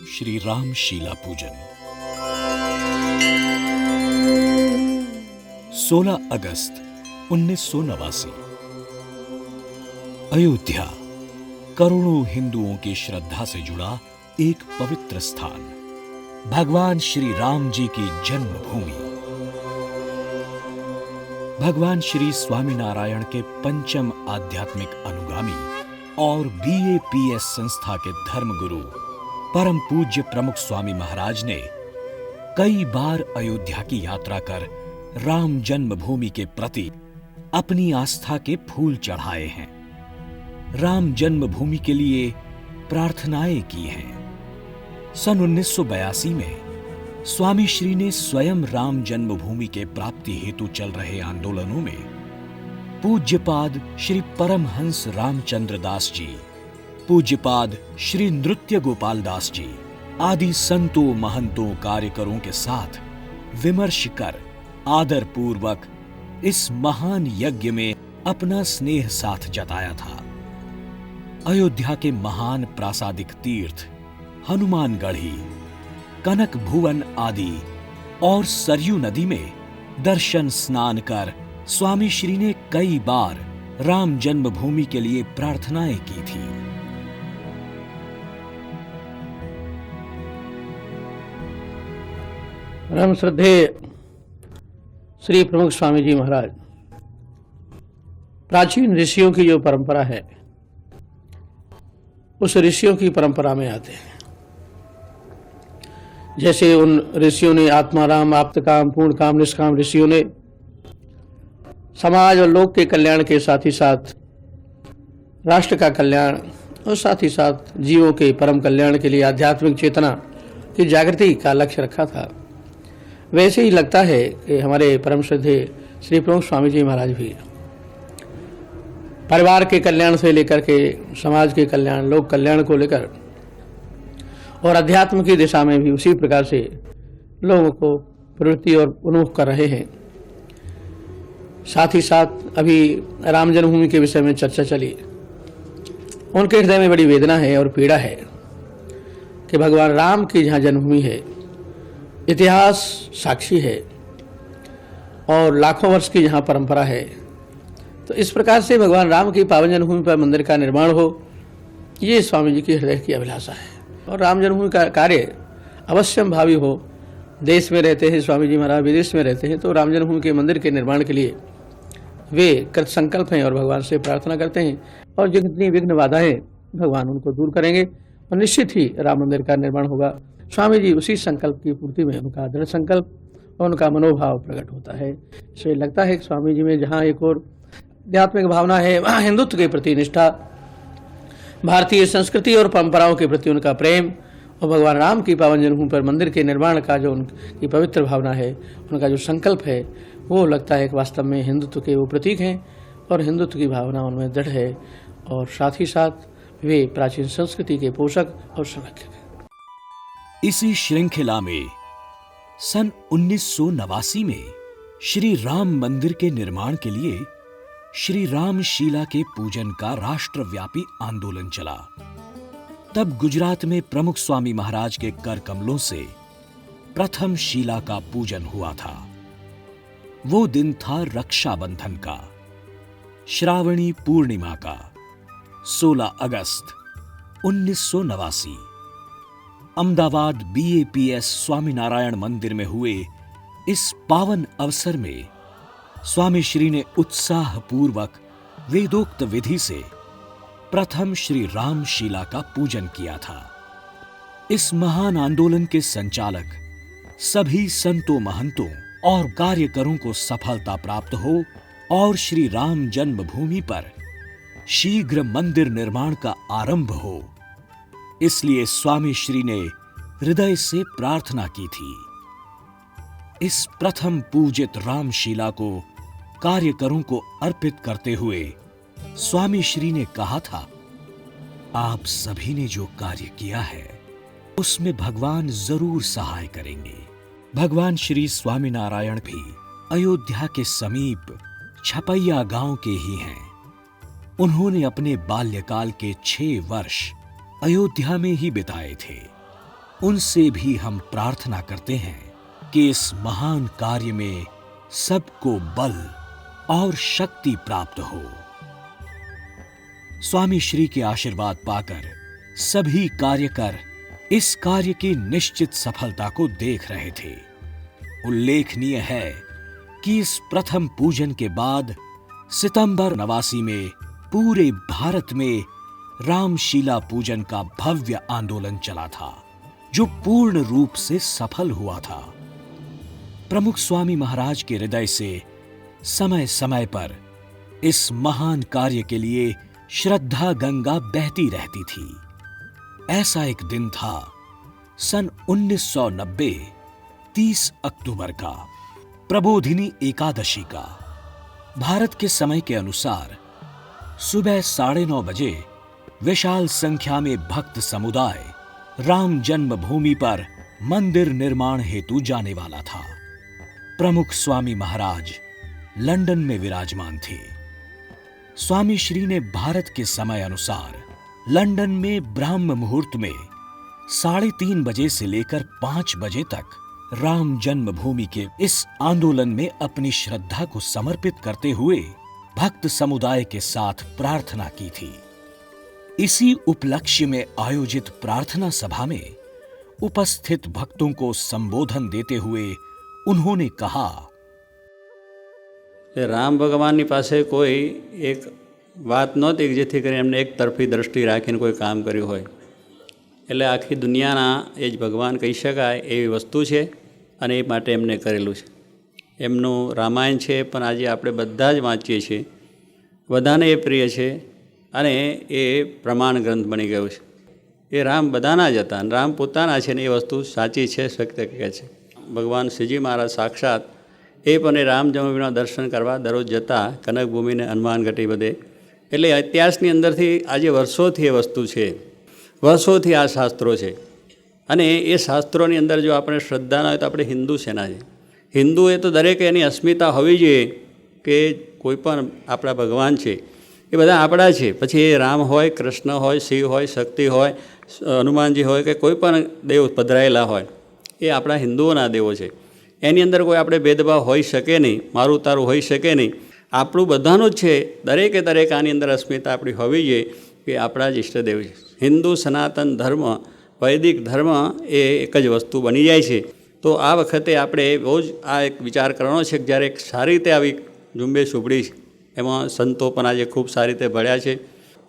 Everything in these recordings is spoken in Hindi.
श्री रामशीला पूजन। 16 अगस्त 1989। अयोध्या करोड़ों हिंदुओं की श्रद्धा से जुड़ा एक पवित्र स्थान, भगवान श्री राम जी की जन्मभूमि। भगवान श्री स्वामीनारायण के पंचम आध्यात्मिक अनुगामी और BAPS संस्था के धर्मगुरु परम पूज्य प्रमुख स्वामी महाराज ने कई बार अयोध्या की यात्रा कर राम जन्मभूमि के प्रति अपनी आस्था के फूल चढ़ाए हैं, राम जन्मभूमि के लिए प्रार्थनाएं की हैं। सन 1982 में स्वामी श्री ने स्वयं राम जन्मभूमि के प्राप्ति हेतु चल रहे आंदोलनों में पूज्यपाद श्री परमहंस रामचंद्र दास जी, पूज्यपाद श्री नृत्य गोपाल दास जी आदि संतों महंतों कार्यकरों के साथ विमर्श कर आदर पूर्वक इस महान यज्ञ में अपना स्नेह साथ जताया था। अयोध्या के महान प्रासादिक तीर्थ हनुमानगढ़ी, कनक भुवन आदि और सरयू नदी में दर्शन स्नान कर स्वामी श्री ने कई बार राम जन्मभूमि के लिए प्रार्थनाएं की थी। परम श्रद्धेय श्री प्रमुख स्वामी जी महाराज प्राचीन ऋषियों की जो परंपरा है उस ऋषियों की परंपरा में आते हैं। जैसे उन ऋषियों ने आत्माराम, आप्तकाम, पूर्ण काम, निष्काम ऋषियों ने समाज और लोक के कल्याण के साथ ही साथ राष्ट्र का कल्याण और साथ ही साथ जीवों के परम कल्याण के लिए आध्यात्मिक चेतना की जागृति का लक्ष्य रखा था। वैसे ही लगता है कि हमारे परम श्रद्धेय श्री प्रमुख स्वामी जी महाराज भी परिवार के कल्याण से लेकर के समाज के कल्याण, लोक कल्याण को लेकर और अध्यात्म की दिशा में भी उसी प्रकार से लोगों को प्रवृत्ति और उन्मुख कर रहे हैं। साथ ही साथ अभी राम जन्मभूमि के विषय में चर्चा चली। उनके हृदय में बड़ी वेदना है और पीड़ा है कि भगवान राम की जहाँ जन्मभूमि है, इतिहास साक्षी है और लाखों वर्ष की जहाँ परंपरा है, तो इस प्रकार से भगवान राम की पावन जन्मभूमि पर मंदिर का निर्माण हो, ये स्वामी जी की हृदय की अभिलाषा है। और राम जन्मभूमि का कार्य अवश्यम भावी हो। देश में रहते हैं स्वामी जी महाराज, विदेश में रहते हैं, तो राम जन्मभूमि के मंदिर के निर्माण के लिए वे कृत संकल्प हैं और भगवान से प्रार्थना करते हैं और जितनी विघ्न बाधाएं भगवान उनको दूर करेंगे और निश्चित ही राम मंदिर का निर्माण होगा। स्वामी जी उसी संकल्प की पूर्ति में उनका दृढ़ संकल्प और उनका मनोभाव प्रकट होता है। इसलिए लगता है कि स्वामी जी में जहाँ एक और आध्यात्मिक भावना है, वहाँ हिंदुत्व के प्रति निष्ठा, भारतीय संस्कृति और परंपराओं के प्रति उनका प्रेम और भगवान राम की पावन जन्मभूमि पर मंदिर के निर्माण का जो उनकी पवित्र भावना है, उनका जो संकल्प है, वो लगता है कि वास्तव में हिंदुत्व के वो प्रतीक हैं और हिंदुत्व की भावना उनमें दृढ़ है और साथ ही साथ वे प्राचीन संस्कृति के पोषक और संरक्षक हैं। इसी श्रृंखला में सन 1989 में श्री राम मंदिर के निर्माण के लिए श्री रामशीला के पूजन का राष्ट्रव्यापी आंदोलन चला। तब गुजरात में प्रमुख स्वामी महाराज के कर कमलों से प्रथम शीला का पूजन हुआ था। वो दिन था रक्षाबंधन का, श्रावणी पूर्णिमा का, 16 अगस्त 1989। अहमदाबाद BAPS स्वामीनारायण मंदिर में हुए इस पावन अवसर में स्वामी श्री ने उत्साह पूर्वक वेदोक्त विधि से प्रथम श्री रामशीला का पूजन किया था। इस महान आंदोलन के संचालक सभी संतों महंतों और कार्यकरों को सफलता प्राप्त हो और श्री राम जन्मभूमि पर शीघ्र मंदिर निर्माण का आरंभ हो, इसलिए स्वामी श्री ने हृदय से प्रार्थना की थी। इस प्रथम पूजित रामशीला को कार्यकरों को अर्पित करते हुए स्वामी श्री ने कहा था, आप सभी ने जो कार्य किया है उसमें भगवान जरूर सहाय करेंगे। भगवान श्री स्वामीनारायण भी अयोध्या के समीप छपैया गांव के ही हैं। उन्होंने अपने बाल्यकाल के 6 वर्ष अयोध्या में ही बिताए थे। उनसे भी हम प्रार्थना करते हैं कि इस महान कार्य में सबको बल और शक्ति प्राप्त हो। स्वामी श्री के आशीर्वाद पाकर सभी कार्यकर इस कार्य की निश्चित सफलता को देख रहे थे। उल्लेखनीय है कि इस प्रथम पूजन के बाद सितंबर 89 में पूरे भारत में रामशीला पूजन का भव्य आंदोलन चला था, जो पूर्ण रूप से सफल हुआ था। प्रमुख स्वामी महाराज के हृदय से समय समय पर इस महान कार्य के लिए श्रद्धा गंगा बहती रहती थी। ऐसा एक दिन था सन 1990 30 अक्टूबर का, प्रबोधिनी एकादशी का। भारत के समय के अनुसार सुबह 9:30 बजे विशाल संख्या में भक्त समुदाय राम जन्मभूमि पर मंदिर निर्माण हेतु जाने वाला था। प्रमुख स्वामी महाराज लंदन में विराजमान थे। स्वामी श्री ने भारत के समय अनुसार लंदन में ब्राह्म मुहूर्त में 3:30 बजे से लेकर 5 बजे तक राम जन्मभूमि के इस आंदोलन में अपनी श्रद्धा को समर्पित करते हुए भक्त समुदाय के साथ प्रार्थना की थी। इसी उपलक्ष्य में आयोजित प्रार्थना सभा में उपस्थित भक्तों को संबोधन देते हुए उन्होंने कहा, રામ ભગવાનની પાસે કોઈ એક વાત નહોતી કે જેથી કરીને એમને એક તરફી દ્રષ્ટિ રાખીને કોઈ કામ કર્યું હોય, એટલે આખી દુનિયાના એ જ ભગવાન કહી શકાય એવી વસ્તુ છે અને એ માટે એમને કરેલું છે. એમનું રામાયણ છે પણ આજે આપણે બધા જ વાંચીએ છીએ, બધાને એ પ્રિય છે અને એ પ્રમાણ ગ્રંથ બની ગયો છે. એ રામ બધાના જ હતા અને રામ પોતાના છે ને એ વસ્તુ સાચી છે, સત્ય કહે છે. ભગવાન શ્રીજી મહારાજ સાક્ષાત એ પણ એ રામ જન્મભૂમિના દર્શન કરવા દરરોજ જતા, કનકભૂમિને હનુમાનગઢી બધે. એટલે ઇતિહાસની અંદરથી આજે વર્ષોથી એ વસ્તુ છે, વર્ષોથી આ શાસ્ત્રો છે અને એ શાસ્ત્રોની અંદર જો આપણે શ્રદ્ધા ના હોય તો આપણે હિન્દુ શેના છે? હિન્દુ એ તો દરેકે એની અસ્મિતા હોવી જોઈએ કે કોઈ પણ આપણા ભગવાન છે એ બધા આપણા છે. પછી એ રામ હોય, કૃષ્ણ હોય, શિવ હોય, શક્તિ હોય, હનુમાનજી હોય કે કોઈ પણ દેવ પધરાયેલા હોય, એ આપણા હિન્દુઓના દેવો છે. એની અંદર કોઈ આપણે ભેદભાવ હોઈ શકે નહીં, મારું તારું હોઈ શકે નહીં. આપણું બધાનું જ છે. દરેકે દરેક આની અંદર અસ્મિતા આપણી હોવી જોઈએ કે આપણા જ ઈષ્ટદેવ છે. હિન્દુ સનાતન ધર્મ, વૈદિક ધર્મ એ એક જ વસ્તુ બની જાય છે. તો આ વખતે આપણે બહુ જ આ એક વિચાર કરવાનો છે કે જ્યારે એક સારી રીતે આવી ઝુંબેશ ઉભળી છે, એમાં સંતો પણ આજે ખૂબ સારી રીતે ભળ્યા છે.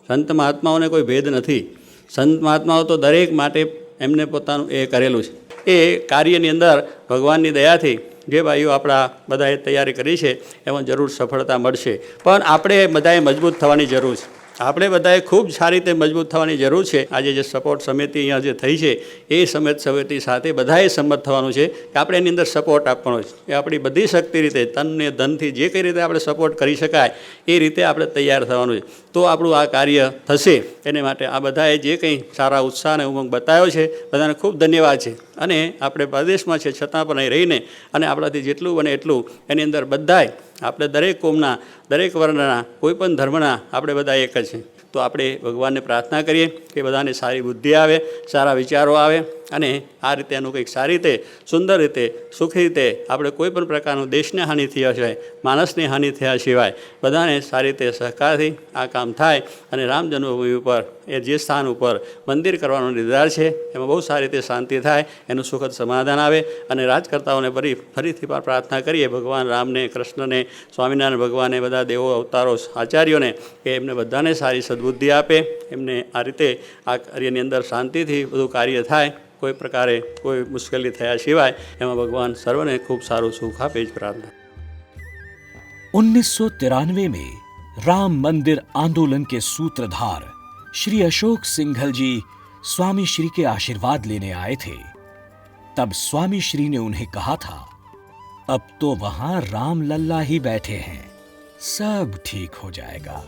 સંત મહાત્માઓને કોઈ ભેદ નથી. સંત મહાત્માઓ તો દરેક માટે એમને પોતાનું એ કરેલું છે. એ કાર્યની અંદર ભગવાનની દયાથી જે ભાઈઓ આપણા બધાએ તૈયારી કરી છે એમાં જરૂર સફળતા મળશે. પણ આપણે બધાએ મજબૂત થવાની જરૂર છે. આપણે બધાએ ખૂબ સારી રીતે મજબૂત થવાની જરૂર છે. આજે જે સપોર્ટ સમિતિ અહીંયા જે થઈ છે એ સમિતિ સાથે બધાએ સંમત થવાનું છે કે આપણે એની અંદર સપોર્ટ આપવાનો છે. એ આપણી બધી શક્તિ રીતે, તનને ધનથી જે કઈ રીતે આપણે સપોર્ટ કરી શકાય એ રીતે આપણે તૈયાર થવાનું છે. તો આપણું આ કાર્ય થશે. એને માટે આ બધાએ જે કંઈ સારા ઉત્સાહ અને ઉમંગ બતાવ્યો છે બધાને ખૂબ ધન્યવાદ છે. અને આપણે પ્રદેશમાં છે છતાં પણ અહીં રહીને અને આપણાથી જેટલું બને એટલું એની અંદર બધાએ આપણે દરેક કોમના, દરેક વર્ણના, કોઈ પણ ધર્મના આપણે બધા એક જ છે. તો આપણે ભગવાનને પ્રાર્થના કરીએ કે બધાને સારી બુદ્ધિ આવે, સારા વિચારો આવે અને આ રીતે એનું કંઈક સારી રીતે, સુંદર રીતે, સુખી રીતે આપણે કોઈ પણ પ્રકારનું દેશને હાનિ થયા સિવાય, માણસને હાનિ થયા સિવાય બધાને સારી રીતે સહકારથી આ કામ થાય અને રામ જન્મભૂમિ ઉપર એ જે સ્થાન ઉપર મંદિર કરવાનો નિર્ધાર છે એમાં બહુ સારી રીતે શાંતિ થાય, એનું સુખદ સમાધાન આવે. અને રાજકર્તાઓને ફરીથી પણ પ્રાર્થના કરીએ ભગવાન રામને, કૃષ્ણને, સ્વામિનારાયણ ભગવાને, બધા દેવો, અવતારો, આચાર્યોને કે એમને બધાને સારી સદબુદ્ધિ આપે. એમને આ રીતે આ કાર્યની અંદર શાંતિથી બધું કાર્ય થાય, કોઈ પ્રકારે કોઈ મુશ્કેલી થયા સિવાય એમાં ભગવાન સર્વને ખૂબ સારું સુખ આપે જ પ્રાર્થના. 1993 में राम मंदिर आंदोलन के सूत्रधार श्री अशोक सिंघल जी स्वामी श्री के आशीर्वाद लेने आए थे. तब स्वामी श्री ने उन्हें कहा था, अब तो वहां राम लल्ला ही बैठे हैं, सब ठीक हो जाएगा.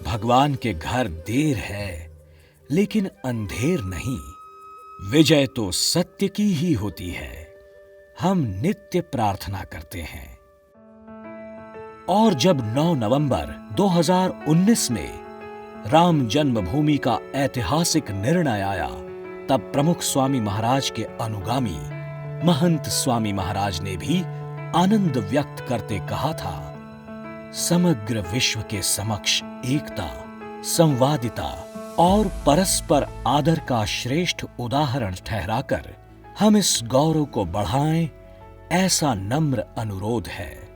भगवान के घर देर है लेकिन अंधेर नहीं. विजय तो सत्य की ही होती है. हम नित्य प्रार्थना करते हैं. और जब 9 नवंबर 2019 में राम जन्मभूमि का ऐतिहासिक निर्णय आया तब प्रमुख स्वामी महाराज के अनुगामी महंत स्वामी महाराज ने भी आनंद व्यक्त करते कहा था, समग्र विश्व के समक्ष एकता, संवादिता और परस्पर आदर का श्रेष्ठ उदाहरण ठहराकर हम इस गौरव को बढ़ाएं, ऐसा नम्र अनुरोध है।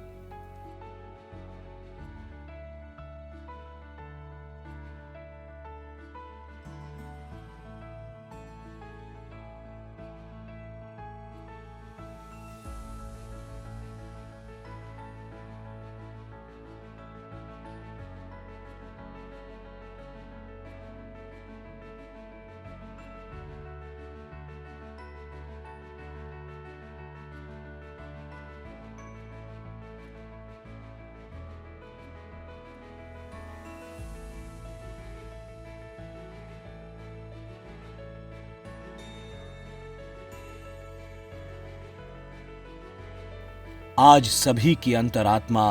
आज सभी की अंतरात्मा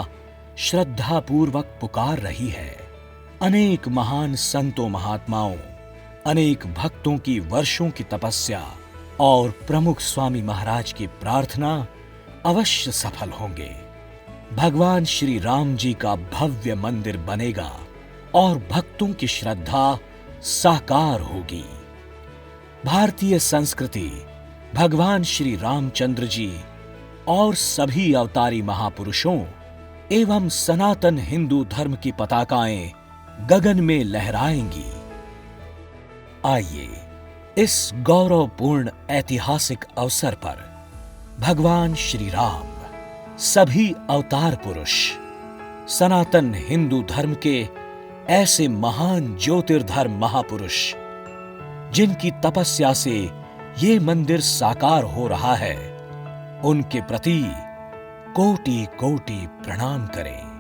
श्रद्धा पूर्वक पुकार रही है। अनेक महान संतों महात्माओं, अनेक भक्तों की वर्षों की तपस्या और प्रमुख स्वामी महाराज की प्रार्थना अवश्य सफल होंगे। भगवान श्री राम जी का भव्य मंदिर बनेगा और भक्तों की श्रद्धा साकार होगी। भारतीय संस्कृति भगवान श्री रामचंद्र जी और सभी अवतारी महापुरुषों एवं सनातन हिंदू धर्म की पताकाएं गगन में लहराएंगी। आइए इस गौरवपूर्ण ऐतिहासिक अवसर पर भगवान श्री राम, सभी अवतार पुरुष, सनातन हिंदू धर्म के ऐसे महान ज्योतिर्धर्म महापुरुष जिनकी तपस्या से ये मंदिर साकार हो रहा है, उनके प्रति कोटि कोटि प्रणाम करें।